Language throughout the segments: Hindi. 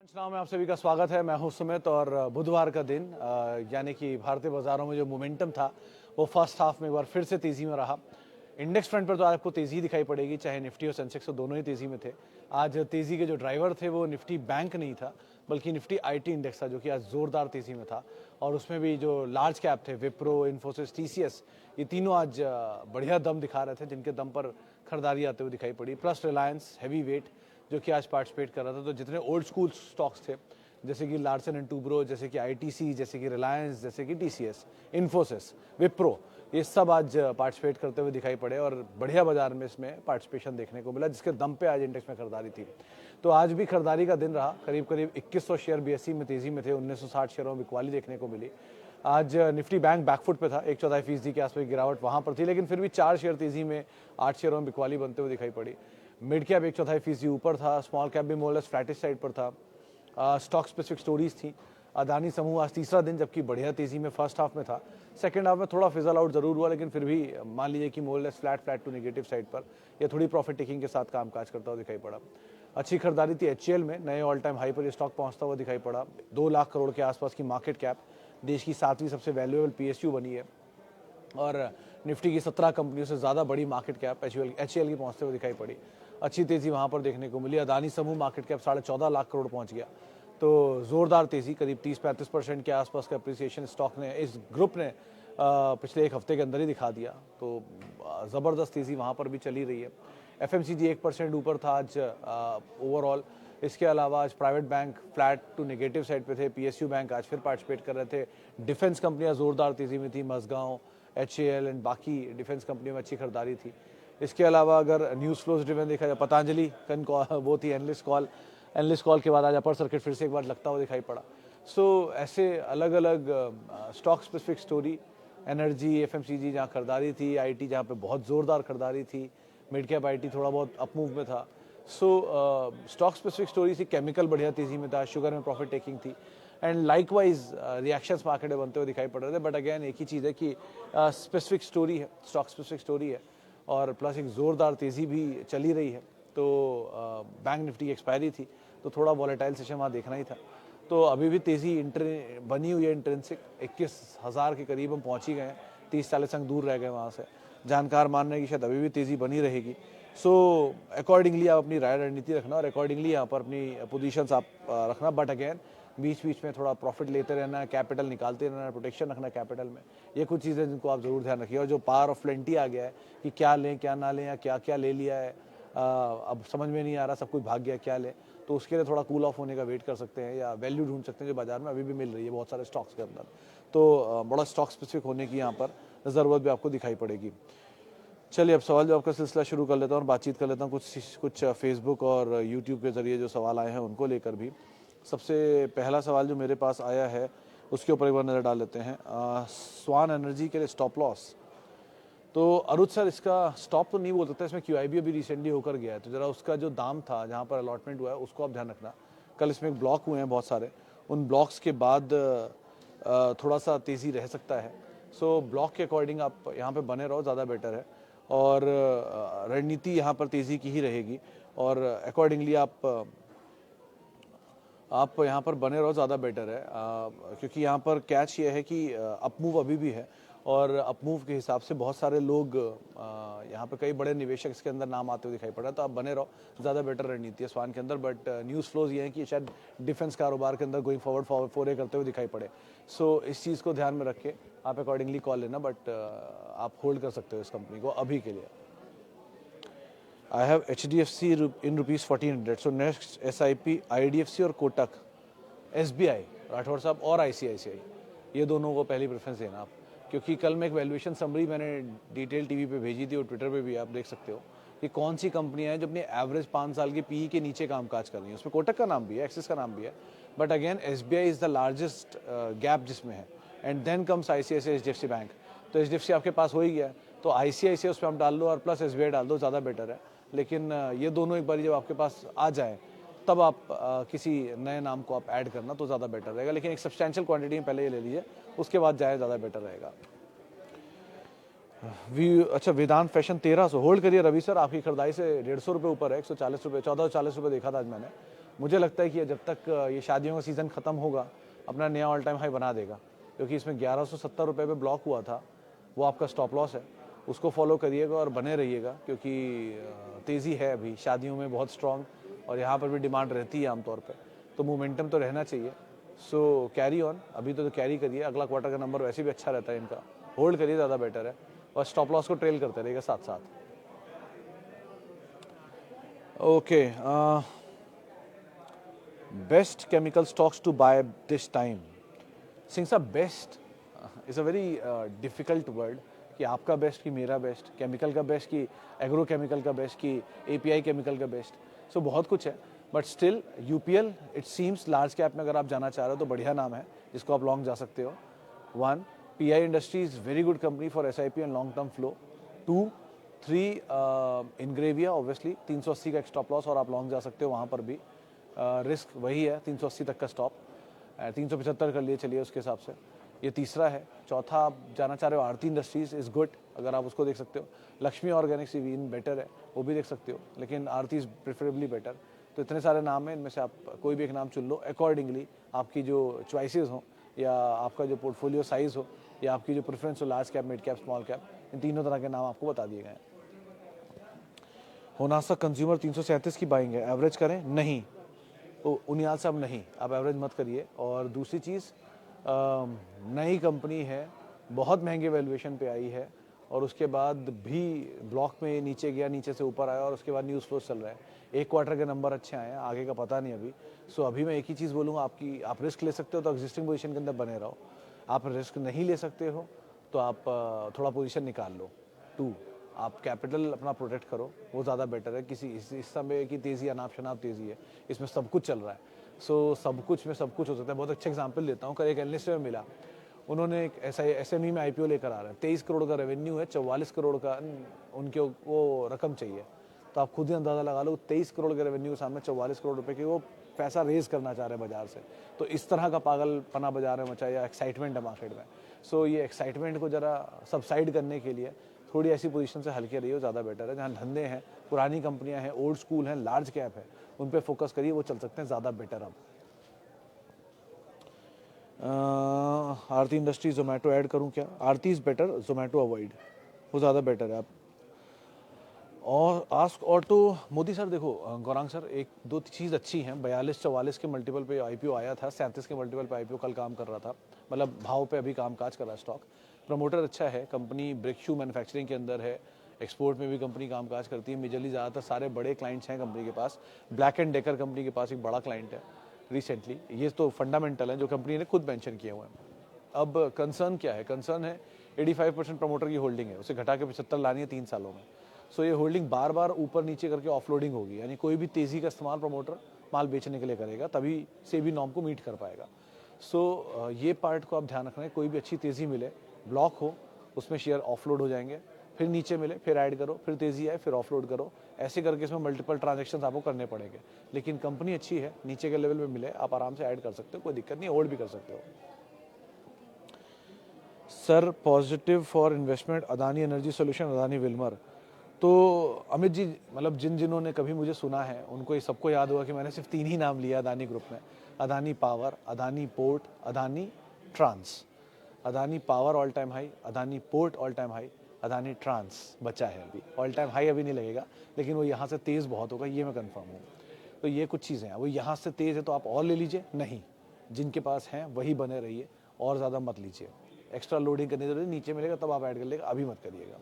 चुनाव में आप सभी का स्वागत है। मैं हूं सुमित और बुधवार का दिन यानी कि भारतीय बाजारों में जो मोमेंटम था वो फर्स्ट हाफ में एक बार फिर से तेजी में रहा। इंडेक्स फ्रंट पर तो आपको तेजी दिखाई पड़ेगी, चाहे निफ्टी और सेंसेक्स तो दोनों ही तेजी में थे। आज तेजी के जो ड्राइवर थे वो निफ्टी बैंक नहीं था बल्कि निफ्टी आईटी इंडेक्स था, जो कि आज जोरदार तेजी में था। और उसमें भी जो लार्ज कैप थे, विप्रो, इन्फोसिस, टीसीएस, ये तीनों आज बढ़िया दम दिखा रहे थे, जिनके दम पर खरीदारी आते हुए दिखाई पड़ी। प्लस रिलायंस हैवी वेट जो कि आज पार्टिसिपेट कर रहा था। तो जितने ओल्ड स्कूल स्टॉक्स थे, जैसे कि लार्सन एंड टूब्रो, जैसे कि आईटीसी, जैसे कि रिलायंस, जैसे कि टीसीएस, इन्फोसिस, विप्रो, ये सब आज पार्टिसिपेट करते हुए दिखाई पड़े और बढ़िया बाजार में इसमें पार्टिसिपेशन देखने को मिला, जिसके दम पे आज इंडेक्स में खरीदारी थी। तो आज भी खरीदारी का दिन रहा। करीब करीब 2100 शेयर बीएसई में तेजी में थे, 1960 शेयरों में बिकवाली देखने को मिली। आज निफ्टी बैंक बैकफुट पे था, 1/4% के आसपास गिरावट वहां पर थी, लेकिन फिर भी 4 शेयर तेजी में 8 शेयरों में बिकवाली बनते हुए दिखाई पड़ी। मिड कैप 1/4% ऊपर था, स्मॉल कैप भी मोरलेस फ्लैटिश साइड पर था। स्टॉक स्पेसिफिक स्टोरीज थी। अदानी समूह आज तीसरा दिन जबकि बढ़िया तेजी में फर्स्ट हाफ में था, सेकंड हाफ में थोड़ा फिजल आउट जरूर हुआ, लेकिन फिर भी मान लीजिए कि मोरलेस फ्लैट टू नेगेटिव साइड पर यह थोड़ी प्रॉफिट टेकिंग के साथ कामकाज करता हुआ दिखाई पड़ा। अच्छी खरीदारी थी एचएएल में, नए ऑल टाइम हाई पर यह स्टॉक पहुंचता हुआ दिखाई पड़ा। 2 लाख करोड़ के आसपास की मार्केट कैप, देश की 7वीं सबसे वैल्यूएबल पीएसयू बनी है और निफ्टी की 17 कंपनियों से ज़्यादा बड़ी मार्केट कैप एचएएल की पहुंचते हुए दिखाई पड़ी। अच्छी तेज़ी वहां पर देखने को मिली। अदानी समूह मार्केट कैप 14.5 लाख करोड़ पहुंच गया, तो ज़ोरदार तेज़ी, करीब 30-35% के आसपास का अप्रिसिएशन स्टॉक ने, इस ग्रुप ने पिछले एक हफ्ते के अंदर ही दिखा दिया। तो ज़बरदस्त तेज़ी वहाँ पर भी चली रही है। एफएमसीजी 1% ऊपर था आज ओवरऑल। इसके अलावा आज private bank flat to negative side पे थे। पीएसयू बैंक आज फिर पार्टिसिपेट कर रहे थे। डिफेंस कंपनियां जोरदार तेज़ी में थी, मसगांव, एचएएल एंड बाकी डिफेंस कंपनियों में अच्छी खरीदारी थी। इसके अलावा अगर न्यूज़ फ्लोज ड्रिवन देखा जाए, पतंजलि वो थी एनालिस्ट कॉल के बाद आज अपर सर्किट फिर से एक बार लगता हुआ दिखाई पड़ा। सो ऐसे अलग अलग stock specific story, energy, FMCG जहाँ खरीदारी थी, आईटी जहाँ पे बहुत ज़ोरदार खरीदारी थी, मिड कैप आईटी थोड़ा बहुत अपमूव में था। सो स्टॉक स्पेसिफिक स्टोरी थी। केमिकल बढ़िया तेज़ी में था, शुगर में प्रॉफिट टेकिंग थी एंड लाइकवाइज रिएक्शंस मार्केट में बनते हुए दिखाई पड़ रहे थे। बट अगेन एक ही चीज़ है कि स्पेसिफिक स्टोरी है, स्टॉक स्पेसिफिक स्टोरी है और प्लस एक ज़ोरदार तेज़ी भी चली रही है। तो बैंक निफ्टी की एक्सपायरी थी, तो थोड़ा वॉलेटाइल सेशन वहाँ देखना ही था। तो अभी भी तेज़ी बनी हुई है इंट्रिंसिक, 21,000 के करीब हम पहुँच ही गए हैं, 30-40 अंक दूर रह गए वहाँ से। जानकार मान रहे हैं कि शायद अभी भी तेज़ी बनी रहेगी। सो अकॉर्डिंगली आप अपनी राय रणनीति रखना और अकॉर्डिंगली यहाँ पर अपनी पोजीशंस आप रखना। बट अगेन बीच बीच में थोड़ा प्रॉफिट लेते रहना है, कैपिटल निकालते रहना है, प्रोटेक्शन रखना कैपिटल में। ये कुछ चीज़ें जिनको आप ज़रूर ध्यान रखिए। और जो पावर ऑफ प्लेंटी आ गया है कि क्या लें क्या ना लें, या क्या क्या ले लिया है, अब समझ में नहीं आ रहा, सब कुछ भाग गया, क्या लें, तो उसके लिए थोड़ा कूल ऑफ होने का वेट कर सकते हैं या वैल्यू ढूंढ सकते हैं जो बाजार में अभी भी मिल रही है बहुत सारे स्टॉक्स के अंदर। तो बड़ा स्टॉक स्पेसिफिक होने की यहाँ पर ज़रूरत भी आपको दिखाई पड़ेगी। चलिए अब सवाल जवाब का सिलसिला शुरू कर लेता हूँ और बातचीत कर लेता हूँ कुछ फेसबुक और यूट्यूब के ज़रिए जो सवाल आए हैं उनको लेकर भी। सबसे पहला सवाल जो मेरे पास आया है उसके ऊपर एक बार नज़र डाल लेते हैं। स्वान एनर्जी के लिए स्टॉप लॉस, तो अरुण सर इसका स्टॉप तो नहीं बोल सकता, इसमें क्यूआईबी अभी रिसेंटली होकर गया है, तो ज़रा उसका जो दाम था जहाँ पर अलॉटमेंट हुआ है उसको आप ध्यान रखना। कल इसमें ब्लॉक हुए हैं बहुत सारे, उन ब्लॉक्स के बाद थोड़ा सा तेज़ी रह सकता है। सो ब्लॉक के अकॉर्डिंग आप यहाँ पे बने रहो, ज़्यादा बेटर है। और रणनीति यहाँ पर तेज़ी की ही रहेगी और अकॉर्डिंगली आप यहाँ पर बने रहो, ज़्यादा बेटर है। क्योंकि यहाँ पर कैच ये है कि अपमूव अभी भी है और अपमूव के हिसाब से बहुत सारे लोग यहाँ पे कई बड़े निवेशक इसके अंदर नाम आते हुए दिखाई पड़ रहा है, तो आप बने रहो, ज़्यादा बेटर रणनीति है स्वान के अंदर। बट न्यूज़ फ्लोज ये है कि शायद डिफेंस कारोबार के अंदर गोइंग फॉरवर्ड फोरे करते हुए दिखाई पड़े। सो इस चीज़ को ध्यान में रख के आप अकॉर्डिंगली कॉल लेना, बट आप होल्ड कर सकते हो इस कंपनी को अभी के लिए। I have HDFC in rupees 1400. So next SIP IDFC और कोटक, SBI राठौर साहब और ICICI, ये दोनों को पहली प्रेफरेंस देना आप। क्योंकि कल मैं एक वैल्यूएशन समरी मैंने डिटेल टीवी पे भेजी थी और ट्विटर पे भी आप देख सकते हो कि कौन सी कंपनियां हैं जो अपनी एवरेज 5 साल की पीई के नीचे कामकाज कर रही हैं। उसमें कोटक का नाम भी है, एक्सिस का नाम भी है, but again SBI is the largest gap जिसमें है and then comes ICICI HDFC bank. तो HDFC आपके पास हो ही गया, तो ICICI उस पर आप डाल लो और प्लस SBI डाल दो, ज़्यादा बेटर है। लेकिन ये दोनों एक बार जब आपके पास आ जाए तब आप किसी नए नाम को आप ऐड करना तो ज़्यादा बेटर रहेगा। लेकिन एक सब्सटेंशियल क्वांटिटी में पहले ये ले लीजिए, उसके बाद जाए, ज़्यादा बेटर रहेगा। अच्छा, वेदांत फैशन 1300 होल्ड करिए रवि सर, आपकी खरीदारी से 150 रुपये ऊपर है, 140 रुपये, 1440 रुपये देखा था आज मैंने, मुझे लगता है कि जब तक ये शादियों का सीज़न ख़त्म होगा अपना नया ऑल टाइम हाई बना देगा, क्योंकि इसमें 1170 रुपये पे ब्लॉक हुआ था, वो आपका स्टॉप लॉस है, उसको फॉलो करिएगा और बने रहिएगा, क्योंकि तेज़ी है अभी शादियों में बहुत स्ट्रॉन्ग, और यहाँ पर भी डिमांड रहती है आमतौर पर, तो मोमेंटम तो रहना चाहिए। सो कैरी ऑन, अभी तो कैरी करिए, अगला क्वार्टर का नंबर वैसे भी अच्छा रहता है इनका, होल्ड करिए, ज़्यादा बेटर है, और स्टॉप लॉस को ट्रेल करते रहेगा साथ साथ। Okay, best chemical stocks to buy this time. Singh साहब, best is a very difficult word, कि आपका बेस्ट कि मेरा बेस्ट, केमिकल का बेस्ट कि एग्रो केमिकल का बेस्ट कि एपीआई केमिकल का बेस्ट। सो बहुत कुछ है, but still UPL it seems large cap में अगर आप जाना चाह रहे हो तो बढ़िया नाम है जिसको आप लॉन्ग जा सकते हो। 1, PI Industries very good company for SIP and long term flow. 2, 3, Ingrevia obviously 380 का एक स्टॉप लॉस और आप लॉन्ग जा सकते हो, वहाँ पर भी रिस्क वही है 380 तक का स्टॉप, 375 कर लिए चलिए उसके हिसाब से। ये तीसरा है। चौथा आप जाना चाह रहे हो आरती इंडस्ट्रीज इज़ गुड, अगर आप उसको देख सकते हो। लक्ष्मी ऑर्गेनिक्स इवन बेटर है, वो भी देख सकते हो, लेकिन आरती इज़ प्रेफरेबली बेटर। तो इतने सारे नाम हैं, इनमें से आप कोई भी एक नाम चुन लो अकॉर्डिंगली, आपकी जो चॉइसेस हो या आपका जो पोर्टफोलियो साइज़ हो या आपकी जो प्रेफरेंस हो, large cap, mid cap, small cap, इन तीनों तरह के नाम आपको बता दिए गए हैं। होनासा कंज्यूमर 337 की बाइंग है, एवरेज करें? नहीं, तो उनियाल साहब नहीं, आप एवरेज मत करिए। और दूसरी चीज़, नई कंपनी है, बहुत महंगे वैल्यूएशन पे आई है, और उसके बाद भी ब्लॉक में नीचे गया, नीचे से ऊपर आया, और उसके बाद न्यूज़ फ्लो चल रहा है। एक क्वार्टर के नंबर अच्छे आए हैं, आगे का पता नहीं अभी। सो अभी मैं एक ही चीज़ बोलूँगा, आप रिस्क ले सकते हो तो एग्जिस्टिंग पोजीशन के अंदर बने रहो, आप रिस्क नहीं ले सकते हो तो आप थोड़ा पोजीशन निकाल लो। 2, आप कैपिटल अपना प्रोटेक्ट करो, वो ज़्यादा बेटर है। इस समय की तेज़ी अनाप शनाप तेज़ी है, इसमें सब कुछ चल रहा है। सो सब कुछ में सब कुछ हो सकता है। बहुत अच्छा एग्जांपल देता हूँ, कल एक एनालिस्ट में मिला, उन्होंने एक ऐसा एसएमई में आईपीओ लेकर आ रहे हैं, 23 करोड़ का रेवेन्यू है, 44 करोड़ का उनके वो रकम चाहिए। तो आप खुद ही अंदाज़ा लगा लो, 23 करोड़ के रेवेन्यू के सामने 44 करोड़ रुपए की वो पैसा रेज करना चाह रहे हैं बाजार से। तो इस तरह का पागलपना बाजार में मचा, या एक्साइटमेंट है मार्केट में। सो ये एक्साइटमेंट को ज़रा सबसाइड करने के लिए थोड़ी ऐसी पोजीशन से हल्के रहिए, ज़्यादा बेटर है। जहाँ धंधे हैं, पुरानी कंपनियां हैं, ओल्ड स्कूल हैं, लार्ज कैप है, उन पे फोकस करिए, वो चल सकते हैं ज़्यादा बेटर। अब आरती इंडस्ट्री जोमेटो ऐड करूं क्या? आरती इज़ बेटर, जोमेटो अवॉइड, वो ज़्यादा बेटर है। आप और आस्क ऑटो मोदी सर, देखो गौरांग सर, एक दो चीज़ अच्छी हैं। 42-44 के मल्टीपल पे आईपीओ आया था, 37 के मल्टीपल पे आईपीओ कल काम कर रहा था, मतलब भाव पे अभी काम काज कर रहा है स्टॉक। प्रमोटर अच्छा है, कंपनी ब्रेक शू मैन्युफैक्चरिंग के अंदर है, एक्सपोर्ट में भी कंपनी काम काज करती है। मेजरली ज़्यादातर सारे बड़े क्लाइंट्स हैं कंपनी के पास। ब्लैक एंड डेकर कंपनी के पास एक बड़ा क्लाइंट है रिसेंटली। ये तो फंडामेंटल है जो कंपनी ने खुद मेंशन किए हुए हैं। अब कंसर्न क्या है? कंसर्न है 85% प्रमोटर की होल्डिंग है, उसे घटा के 75 लानी है 3 सालों में। सो ये होल्डिंग बार बार ऊपर नीचे करके ऑफलोडिंग होगी, यानी कोई भी तेज़ी का इस्तेमाल प्रमोटर माल बेचने के लिए करेगा, तभी से भी नॉर्म को मीट कर पाएगा। सो ये पार्ट को आप ध्यान रखना, कोई भी अच्छी तेज़ी मिले, ब्लॉक हो, उसमें शेयर ऑफलोड हो जाएंगे, फिर नीचे मिले फिर ऐड करो, फिर तेज़ी आए फिर ऑफलोड करो, ऐसे करके इसमें मल्टीपल ट्रांजेक्शन आपको करने पड़ेंगे। लेकिन कंपनी अच्छी है, नीचे के लेवल में मिले आप आराम से ऐड कर सकते हो, कोई दिक्कत नहीं, होल्ड भी कर सकते हो। Sir positive for investment Adani energy solution, Adani Wilmer. तो अमित जी, मतलब जिन्होंने कभी मुझे सुना है उनको ये सबको याद होगा कि मैंने सिर्फ 3 ही नाम लिया अदानी ग्रुप में, Adani power, Adani port, Adani trans. Adani power all time high, Adani port all time high, Adani trans बचा है अभी, ऑल टाइम हाई अभी नहीं लगेगा, लेकिन वो यहाँ से तेज़ बहुत होगा, ये मैं कंफर्म हूँ। तो ये कुछ चीज़ें हैं, वो यहाँ से तेज़ है तो आप और ले लीजिए, नहीं जिनके पास हैं वही बने रहिए, और ज़्यादा मत लीजिए। एक्स्ट्रा लोडिंग करने जरूरी, नीचे मिलेगा तब आप ऐड कर लेगा, अभी मत करिएगा।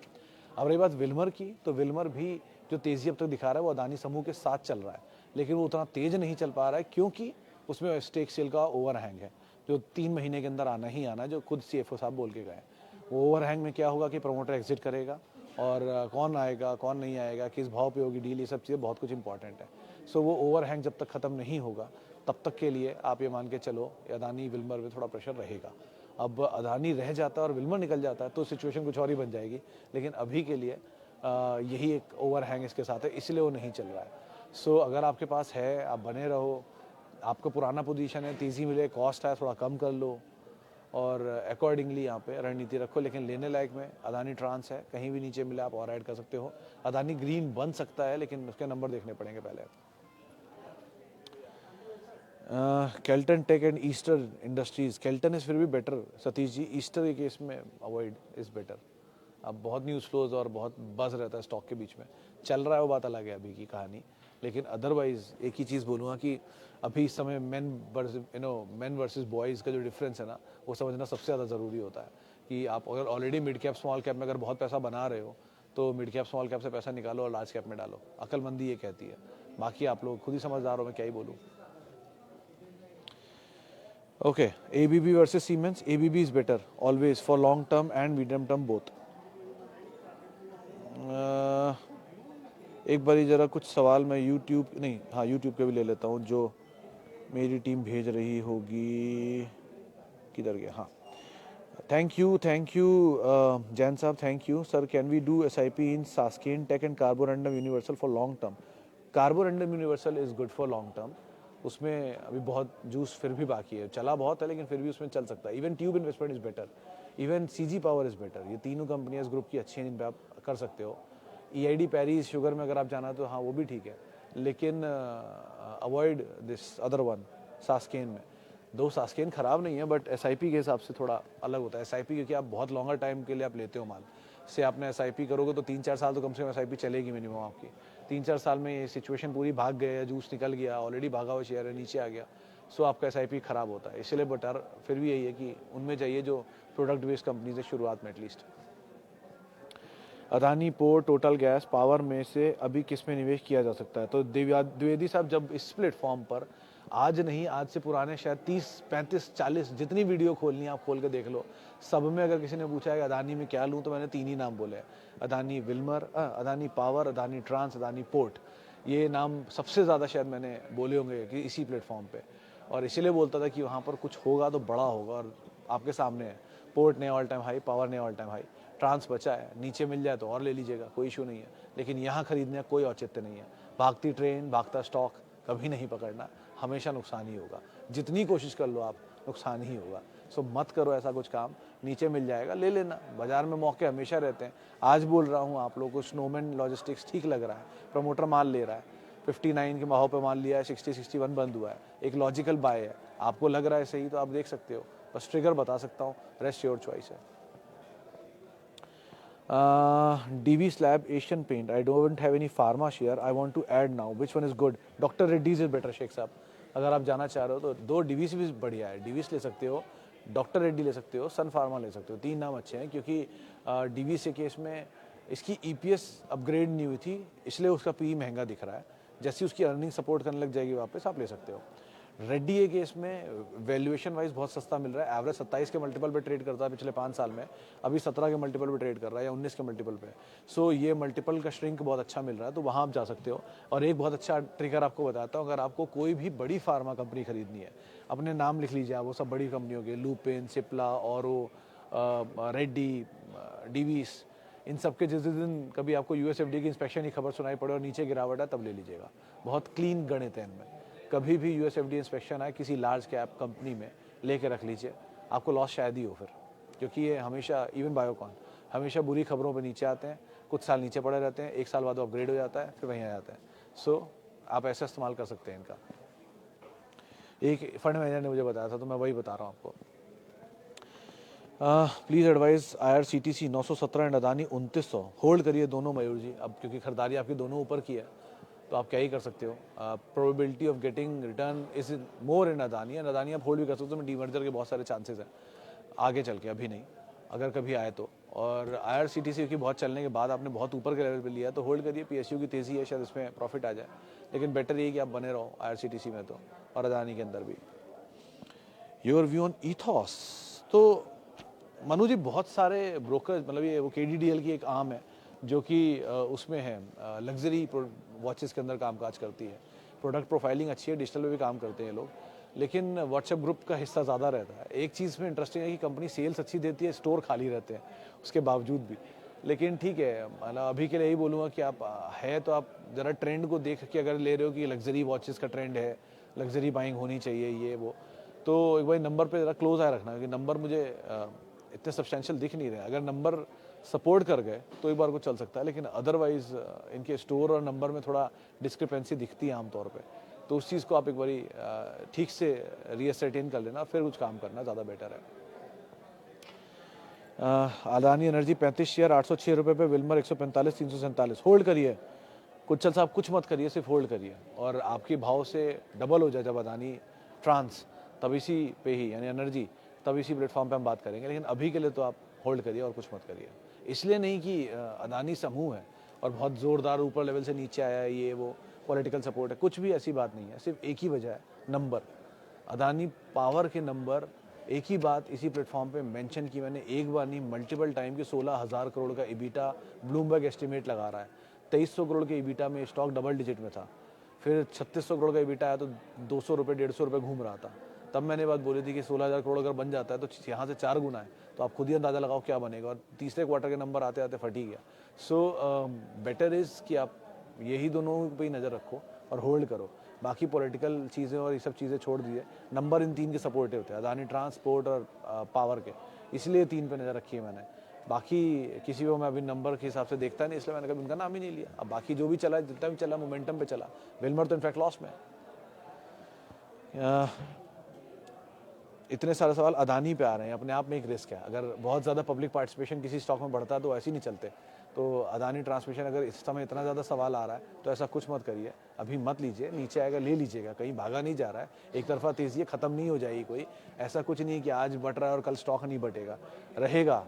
अब रही बात विल्मर की, तो विल्मर भी जो तेज़ी अब तक दिखा रहा है वो अदानी समूह के साथ चल रहा है, लेकिन वो उतना तेज़ नहीं चल पा रहा है क्योंकि उसमें स्टेक सेल का ओवरहैंग है, जो 3 महीने के अंदर आना ही आना, जो खुद सीएफओ साहब बोल के गए। वो ओवरहैंग में क्या होगा कि प्रमोटर एग्जिट करेगा, और कौन आएगा कौन नहीं आएगा, किस भाव पे होगी डील, ये सब चीज़ें बहुत कुछ इंपॉर्टेंट है। सो वो ओवरहैंग जब तक ख़त्म नहीं होगा तब तक के लिए आप ये मान के चलो अदानी विल्मर में थोड़ा प्रेशर रहेगा। अब अदानी रह जाता है और विल्मर निकल जाता है तो सिचुएशन कुछ और ही बन जाएगी, लेकिन अभी के लिए यही एक ओवरहैंग इसके साथ है, इसलिए वो नहीं चल रहा है। सो अगर आपके पास है, आप बने रहो, आपका पुराना पोजीशन है, तेज़ी मिले, कॉस्ट है थोड़ा कम कर लो, और अकॉर्डिंगली यहाँ पे रणनीति रखो। लेकिन लेने लायक में अदानी ट्रांस है, कहीं भी नीचे मिले आप और ऐड कर सकते हो। अदानी ग्रीन बन सकता है, लेकिन उसके नंबर देखने पड़ेंगे पहले। Kellton tech and Ester industries, Kellton is फिर भी बेटर सतीश जी, ईस्टर के केस में अवॉइड इज बेटर। अब बहुत न्यूज़ फ्लोज और बहुत बज रहता है स्टॉक के बीच में, चल रहा है वो बात अलग है अभी की कहानी, लेकिन अदरवाइज एक ही चीज़ बोलूँगा कि अभी इस समय मेन वर्सेस बॉयज़ का जो डिफरेंस है ना, वो समझना सबसे ज़्यादा ज़रूरी होता है कि आप अगर already mid cap small cap में अगर बहुत पैसा बना रहे हो तो मिड कैप स्मॉल कैप से पैसा निकालो और लार्ज कैप में डालो, अक्लमंदी ये कहती है। बाकी आप लोग खुद ही समझदार हो, मैं क्या ही बोलूँ। Okay, ABB versus Siemens. ABB is better always for long term and medium term both. एक बारी ज़रा कुछ सवाल मैं YouTube नहीं, हाँ YouTube के भी ले लेता हूँ जो मेरी टीम भेज रही होगी। किधर गया? हाँ, थैंक यू जैन साहब, thank you sir. Can we do SIP in Sasken tech and Carborundum Universal for long term? Carborundum Universal is good for long term, उसमें अभी बहुत जूस फिर भी बाकी है, चला बहुत है लेकिन फिर भी उसमें चल सकता है। Even tube investment is better, even CG power is better. ये तीनों कंपनियां इस ग्रुप की अच्छी हैं जिन पे आप कर सकते हो। EID पैरिस शुगर में अगर आप जाना तो हाँ वो भी ठीक है, लेकिन अवॉइड दिस अदर वन सास्केन में। दो सास्केन ख़राब नहीं है बट SIP के हिसाब से थोड़ा अलग होता है। SIP क्योंकि आप बहुत लॉन्गर टाइम के लिए आप लेते हो माल से, आपने SIP करोगे तो 3-4 साल तो कम से कम SIP चलेगी मिनिमम आपकी। 3-4 साल में ये सिचुएशन पूरी भाग गए, जूस निकल गया, ऑलरेडी भागा हुआ शेयर है नीचे आ गया, सो आपका SIP ख़राब होता है। इसलिए बेटर फिर भी यही है कि उनमें चाहिए जो प्रोडक्ट बेस्ड कंपनीज है शुरुआत में at least. Adani port, total gas, power में से अभी किस में निवेश किया जा सकता है? तो द्विवेदी साहब, जब इस प्लेटफॉर्म पर आज नहीं, आज से पुराने शायद 30, 35, 40 जितनी वीडियो खोलनी है आप खोल के देख लो, सब में अगर किसी ने पूछा है अदानी में क्या लूँ तो मैंने 3 ही नाम बोले हैं, Adani Wilmar, Adani power, Adani trans, Adani port. ये नाम सबसे ज़्यादा शायद मैंने बोले होंगे कि इसी प्लेटफॉर्म पे, और इसीलिए बोलता था कि वहाँ पर कुछ होगा तो बड़ा होगा, और आपके सामने है। पोर्ट ने ऑल टाइम हाई, पावर ने ऑल टाइम हाई, ट्रांस बचा है, नीचे मिल जाए तो और ले लीजिएगा, कोई इशू नहीं है, लेकिन यहाँ खरीदने का कोई औचित्य नहीं है। भागती ट्रेन, भागता स्टॉक कभी नहीं पकड़ना, हमेशा नुकसान ही होगा। जितनी कोशिश कर लो आप, नुकसान ही होगा। सो मत करो ऐसा कुछ काम, नीचे मिल जाएगा ले लेना, बाजार में मौके हमेशा रहते हैं। आज बोल रहा हूँ आप लोगों को स्नोमैन लॉजिस्टिक्स ठीक लग रहा है, प्रमोटर माल ले रहा है, 59 के भाव पे माल लिया है, 60-61 बंद हुआ है, एक लॉजिकल बाय है। आपको लग रहा है सही तो आप देख सकते हो, बस ट्रिगर बता सकता हूँ, रेस्ट योर चॉइस है। DV slab, Asian Paint. I don't have any pharma share. I want to add now. Which one is good? Dr. Reddy's is better, Sheikh sahab. अगर आप जाना चाह रहे हो तो 2 DVs भी बढ़िया है। DVs ले सकते हो, डॉक्टर रेड्डी ले सकते हो, सन फार्मा ले सकते हो। 3 नाम अच्छे हैं क्योंकि DVs के केस में इसकी EPS अपग्रेड नहीं हुई थी, इसलिए उसका PE महंगा दिख रहा है। जैसे उसकी अर्निंग सपोर्ट करने लग जाएगी वापस, आप ले सकते हो। रेड्डी के केस में वैल्यूएशन वाइज बहुत सस्ता मिल रहा है, एवरेज 27 के मल्टीपल पे ट्रेड करता है पिछले 5 साल में, अभी 17 के मल्टीपल पे ट्रेड कर रहा है या 19 के मल्टीपल पे। सो ये मल्टीपल का श्रिंक बहुत अच्छा मिल रहा है, तो वहाँ आप जा सकते हो। और एक बहुत अच्छा ट्रिगर आपको बताता हूँ, अगर आपको कोई भी बड़ी फार्मा कंपनी खरीदनी है, अपने नाम लिख लीजिए आप वो सब बड़ी कंपनियों के, लुपिन, सिप्ला, औरो, रेड्डी, डीवीस, इन सब के जिस दिन कभी आपको USFDA की इंस्पेक्शन की खबर सुनाई पड़े और नीचे गिरावट है तब ले लीजिएगा। बहुत क्लीन गणित है इनमें। कभी भी USFDA इंस्पेक्शन आए किसी लार्ज कैप कंपनी में, लेके रख लीजिए, आपको लॉस शायद ही हो फिर, क्योंकि ये हमेशा, इवन बायोकॉन हमेशा बुरी खबरों पे नीचे आते हैं, कुछ साल नीचे पड़े रहते हैं, 1 साल बाद वो अपग्रेड हो जाता है, फिर वहीं आ जाता है। सो आप ऐसा इस्तेमाल कर सकते हैं इनका। एक फंड मैनेजर ने मुझे बताया था तो मैं वही बता रहा हूँ आपको। Please advice IRCTC 917 and Adani 2900 hold करिए दोनों मयूर जी। अब क्योंकि खरीदारी आपकी दोनों ऊपर की है तो आप क्या ही कर सकते हो। Probability of getting return is more in Adani, and Adani आप होल्ड भी कर सकते हो। डीमर्जर के बहुत सारे चांसेस हैं आगे चल के, अभी नहीं, अगर कभी आए तो। और IRCTC की बहुत चलने के बाद आपने बहुत ऊपर के लेवल पे लिया तो होल्ड करिए। PSU की तेज़ी है, शायद इसमें प्रॉफिट आ जाए, लेकिन बेटर ये कि आप बने रहो IRCTC में तो, और अदानी के अंदर भी। Your view on ईथॉस? तो मनु जी बहुत सारे ब्रोकर, मतलब ये वो KDDL की एक आर्म है जो कि उसमें है, लग्जरी वॉचेस के अंदर कामकाज करती है, प्रोडक्ट प्रोफाइलिंग अच्छी है, डिजिटल में भी काम करते हैं लोग, लेकिन व्हाट्सएप ग्रुप का हिस्सा ज़्यादा रहता है। एक चीज़ में इंटरेस्टिंग है कि कंपनी सेल्स अच्छी देती है, स्टोर खाली रहते हैं उसके बावजूद भी, लेकिन ठीक है, मतलब अभी के लिए यही बोलूँगा कि आप है तो आप ज़रा ट्रेंड को देख के अगर ले रहे हो कि लग्जरी वॉचेस का ट्रेंड है, लग्जरी बाइंग होनी चाहिए ये वो, तो एक बार नंबर पे ज़रा क्लोज आए रखना, क्योंकि नंबर मुझे इतने सब्सटेंशियल दिख नहीं रहे। अगर नंबर सपोर्ट कर गए तो एक बार को चल सकता है, लेकिन अदरवाइज इनके स्टोर और नंबर में थोड़ा डिस्क्रिपेंसी दिखती है आमतौर पे, तो उस चीज़ को आप एक बारी ठीक से रीअसर्टेन कर लेना, फिर कुछ काम करना ज़्यादा बेटर है। अदानी एनर्जी 35 शेयर 806 रुपये पे, विल्मर 145 347, होल्ड करिए। कुछ साहब कुछ मत करिए, सिर्फ होल्ड करिए और आपके भाव से डबल हो जाए जब अदानी ट्रांस, तब इसी पे ही यानी एनर्जी, तब इसी प्लेटफॉर्म पे हम बात करेंगे। लेकिन अभी के लिए तो आप होल्ड करिए और कुछ मत करिए। इसलिए नहीं कि अदानी समूह है और बहुत ज़ोरदार ऊपर लेवल से नीचे आया है, ये वो पॉलिटिकल सपोर्ट है, कुछ भी ऐसी बात नहीं है। सिर्फ एक ही वजह है, नंबर। अदानी पावर के नंबर, एक ही बात इसी प्लेटफॉर्म पे मेंशन की मैंने, एक बार नहीं मल्टीपल टाइम, कि 16,000 करोड़ का ईबिटा ब्लूमबर्ग एस्टिमेट लगा रहा है। 2300 करोड़ के ईबिटा में स्टॉक डबल डिजिट में था, फिर 3600 करोड़ का ईबिटा आया तो 200 रुपये 150 रुपये घूम रहा था। तब मैंने बात बोली थी कि 16,000 करोड़ अगर बन जाता है तो यहाँ से 4 गुना है, तो आप खुद ही अंदाज़ा लगाओ क्या बनेगा। और तीसरे क्वार्टर के नंबर आते आते फट ही गया। सो बेटर इज़ कि आप यही दोनों पे ही नज़र रखो और होल्ड करो। बाकी पॉलिटिकल चीज़ें और ये सब चीज़ें छोड़ दीजिए। नंबर इन 3 के सपोर्टिव थे, अदानी ट्रांसपोर्ट और पावर के, इसलिए 3 पे नज़र रखी है मैंने। बाकी किसी को मैं अभी नंबर के हिसाब से देखता नहीं, इसलिए मैंने कभी उनका नाम ही नहीं लिया। अब बाकी जो भी चला, जितना भी चला मोमेंटम पे चला। विल्मर तो इनफैक्ट लॉस में। इतने सारे सवाल अदानी पे आ रहे हैं, अपने आप में एक रिस्क है। अगर बहुत ज़्यादा पब्लिक पार्टिसिपेशन किसी स्टॉक में बढ़ता है तो ऐसे ही नहीं चलते। तो अदानी ट्रांसमिशन अगर इस समय इतना ज़्यादा सवाल आ रहा है तो ऐसा कुछ मत करिए, अभी मत लीजिए। नीचे आएगा ले लीजिएगा, कहीं भागा नहीं जा रहा है। एक तरफा तेज़ी ख़त्म नहीं हो जाएगी कोई, ऐसा कुछ नहीं है कि आज बढ़ रहा है और कल स्टॉक नहीं बढ़ेगा, रहेगा।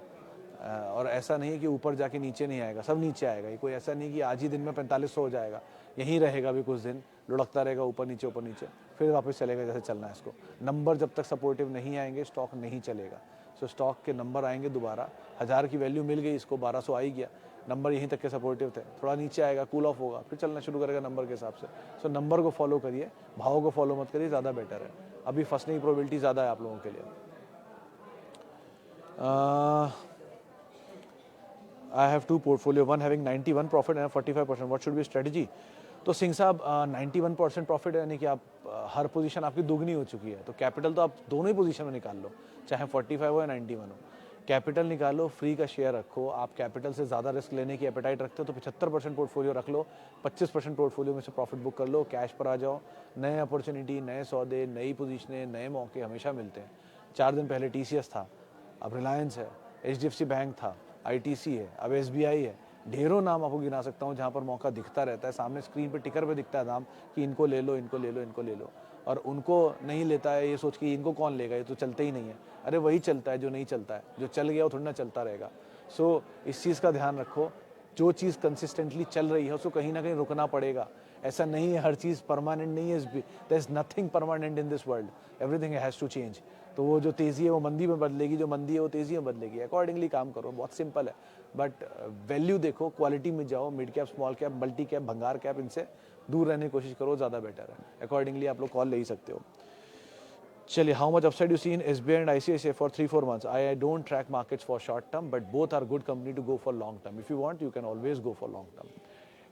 और ऐसा नहीं है कि ऊपर जाके नीचे नहीं आएगा, सब नीचे आएगा। ये कोई ऐसा नहीं कि आज ही दिन में 4500 हो जाएगा, यहीं रहेगा भी कुछ दिन, लुढ़कता रहेगा ऊपर नीचे, फिर वापस चलेगा जैसे चलना है इसको। नंबर जब तक सपोर्टिव नहीं आएंगे स्टॉक नहीं चलेगा। सो स्टॉक के नंबर आएंगे दोबारा, 1000 की वैल्यू मिल गई इसको, 1200 आ ही गया, नंबर यहीं तक के सपोर्टिव थे, थोड़ा नीचे आएगा, कूल ऑफ होगा, फिर चलना शुरू करेगा नंबर के हिसाब से। सो नंबर को फॉलो करिए, भाव को फॉलो मत करिए, ज़्यादा बेटर है। अभी फंसने की प्रोबेबिलिटी ज़्यादा है आप लोगों के लिए। I have two portfolio, one having 91 profit and 45%. What should be strategy? तो सिंह साहब 91% प्रॉफिट है, यानी कि आप हर पोजीशन आपकी दुगनी हो चुकी है, तो कैपिटल तो आप दोनों ही पोजीशन में निकाल लो, चाहे 45 हो या 91 हो। कैपिटल निकालो, फ्री का शेयर रखो। आप कैपिटल से ज़्यादा रिस्क लेने की एपेटाइट रखते हो तो 75% पोर्टफोलियो रख लो, 25% पोर्टफोलियो में से प्रॉफिट बुक कर लो, कैश पर आ जाओ। नए अपॉर्चुनिटी, नए सौदे, नई पोजीशनें, नए मौके हमेशा मिलते हैं। 4 दिन पहले TCS था, अब रिलायंस है, HDFC बैंक था, ITC है, अब SBI है। ढेरों नाम आपको गिना सकता हूँ जहाँ पर मौका दिखता रहता है, सामने स्क्रीन पे टिकर पे दिखता है नाम कि इनको ले लो, इनको ले लो, इनको ले लो, और उनको नहीं लेता है ये सोच के इनको कौन लेगा, ये तो चलते ही नहीं है। अरे वही चलता है जो नहीं चलता है, जो चल गया वो थोड़ी ना चलता रहेगा। सो इस चीज़ का ध्यान रखो, जो चीज़ कंसिस्टेंटली चल रही है उसको कहीं ना कहीं रुकना पड़ेगा। ऐसा नहीं है हर चीज़ परमानेंट नहीं है, there is nothing permanent in this world, everything has to change. तो वो जो तेज़ी है वो मंदी में बदलेगी, जो मंदी है वो तेज़ी में बदलेगी, अकॉर्डिंगली काम करो, बहुत सिंपल है। बट वैल्यू देखो, क्वालिटी में जाओ, mid cap, small cap, multi cap, भंगार कैप, इनसे दूर रहने की कोशिश करो, ज़्यादा बेटर है। अकॉर्डिंगली आप लोग कॉल ले ही सकते हो। चलिए, how much upside you see in SBI and ICICI for 3-4 months? I don't track markets for short term, but both are good company to go for long term. If you want you can always go for long term.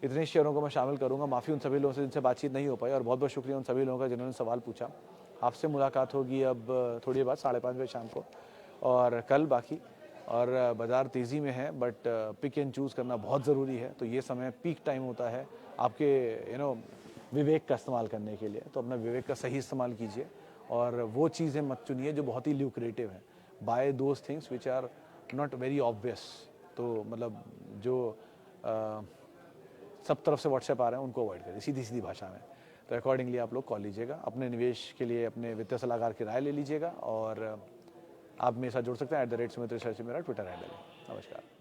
इतने शेयरों को मैं शामिल करूंगा। माफ़ी उन सभी लोगों से जिनसे बातचीत नहीं हो पाई, और बहुत बहुत शुक्रिया उन सभी लोगों का जिन्होंने सवाल पूछा। आपसे मुलाकात होगी अब थोड़ी देर बाद 5:30 बजे शाम को, और कल बाकी। और बाज़ार तेज़ी में है, बट पिक एंड चूज़ करना बहुत ज़रूरी है। तो ये समय पीक टाइम होता है आपके विवेक का इस्तेमाल करने के लिए, तो अपना विवेक का सही इस्तेमाल कीजिए और वो चीज़ें मत चुनिए जो बहुत ही ल्यूक्रेटिव हैं। By those things which are not very obvious. तो मतलब जो सब तरफ से व्हाट्सएप आ रहे हैं उनको अवॉइड करिए, सीधी सीधी भाषा में। तो अकॉर्डिंगली आप लोग कॉल लीजिएगा, अपने निवेश के लिए अपने वित्तीय सलाहकार की राय ले लीजिएगा, और आप मेरे साथ जुड़ सकते हैं @सुमित रिसर्च, मेरा ट्विटर हैंडल है। नमस्कार।